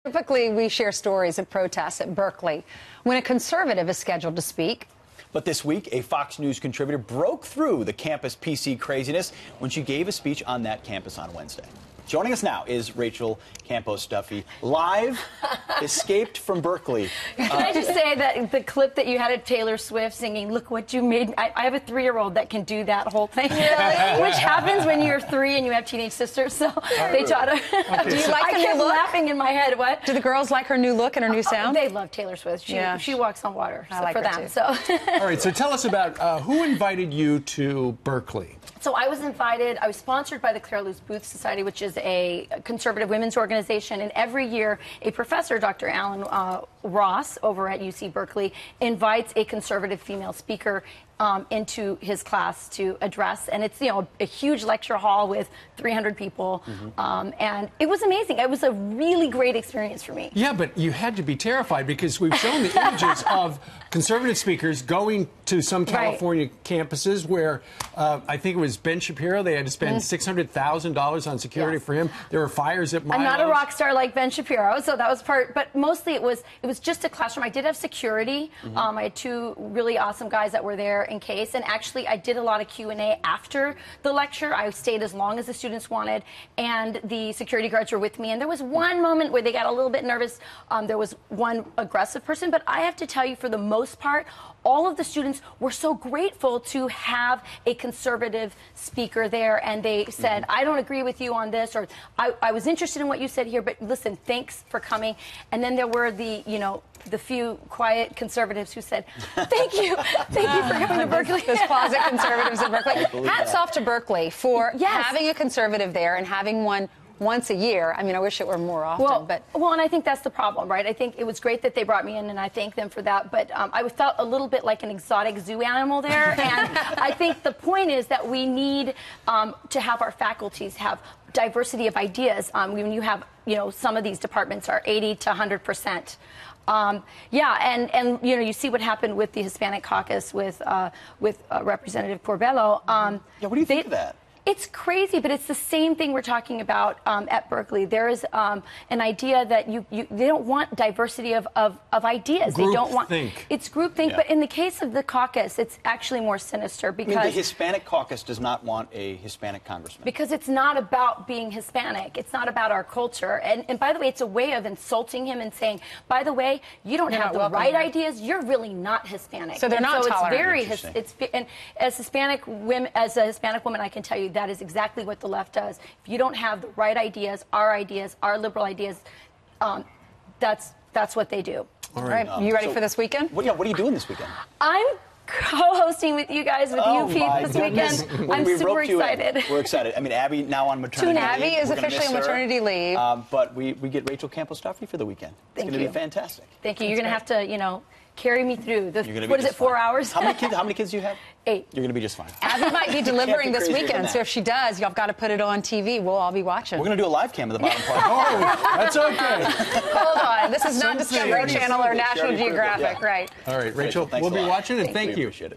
Typically, we share stories of protests at Berkeley when a conservative is scheduled to speak. But this week, a Fox News contributor broke through the campus PC craziness when she gave a speech on that campus on Wednesday. Joining us now is Rachel Campos-Duffy, live, escaped from Berkeley. Can I just say that the clip that you had of Taylor Swift singing, "Look what you made," I have a 3-year-old that can do that whole thing, which happens when you're 3 and you have teenage sisters, so they taught her. Okay. Do you like the I kept new look? laughing in my head. What? Do the girls like her new look and her new sound? They love Taylor Swift. She walks on water like for her them. too. So. All right, so tell us about who invited you to Berkeley? So I was invited. I was sponsored by the Claire Luz Booth Society, which is a conservative women's organization. And every year, a professor, Dr. Alan Ross, over at UC Berkeley, invites a conservative female speaker into his class to address. And it's, a huge lecture hall with 300 people. And it was amazing. It was a really great experience for me. Yeah, but you had to be terrified because we've shown the images of conservative speakers going to some California campuses where I think it was Ben Shapiro. They had to spend $600,000 on security for him. There were fires at Milo's. I'm not a rock star like Ben Shapiro, so that was part. But mostly it was just a classroom. I did have security. I had 2 really awesome guys that were there in case. And actually, I did a lot of Q&A after the lecture. I stayed as long as the students wanted, and the security guards were with me. And there was one moment where they got a little bit nervous. There was one aggressive person, but I have to tell you, for the most part, all of the students were so grateful to have a conservative speaker there, and they said, I don't agree with you on this, or I was interested in what you said here, but listen, thanks for coming. And then there were the few quiet conservatives who said, thank you for coming to Berkeley. Those closet conservatives at Berkeley. Hats off to Berkeley for having a conservative there and having one once a year. I mean, I wish it were more often. Well, and I think that's the problem, right? I think it was great that they brought me in, and I thank them for that. But I felt a little bit like an exotic zoo animal there. And I think the point is that we need to have our faculties have diversity of ideas. When you have, some of these departments are 80 to 100%. And you see what happened with the Hispanic caucus with Representative Corbello. What do you think of that? It's crazy, but it's the same thing we're talking about at Berkeley. There is an idea that they don't want diversity of ideas. They don't want it's groupthink. Yeah. But in the case of the caucus, it's actually more sinister because the Hispanic caucus does not want a Hispanic congressman. Because it's not about being Hispanic. It's not about our culture. And by the way, it's a way of insulting him and saying, by the way, you don't have the right ideas. You're really not Hispanic. So they're not tolerant. It's very and as Hispanic women, as a Hispanic woman, I can tell you that is exactly what the left does. If you don't have the right ideas, our liberal ideas, that's what they do. All right. You ready for this weekend? What are you doing this weekend? I'm co-hosting with you guys with UP this weekend. I'm super excited. We're excited. I mean, Abby now on maternity leave. Abby is officially on maternity leave. But we get Rachel Campos-Duffy for the weekend. It's going to be fantastic. Thank you. You're going to have to, carry me through. What is it, 4 hours? How many kids do you have? 8. You're going to be just fine. Abby might be delivering this weekend, so if she does, y'all got to put it on TV. We'll all be watching. We're going to do a live cam at the bottom part. Oh, that's okay. Hold on. This is not Discovery Channel or National Geographic, right? All right, Rachel, we'll be watching, and thank you. Appreciate it.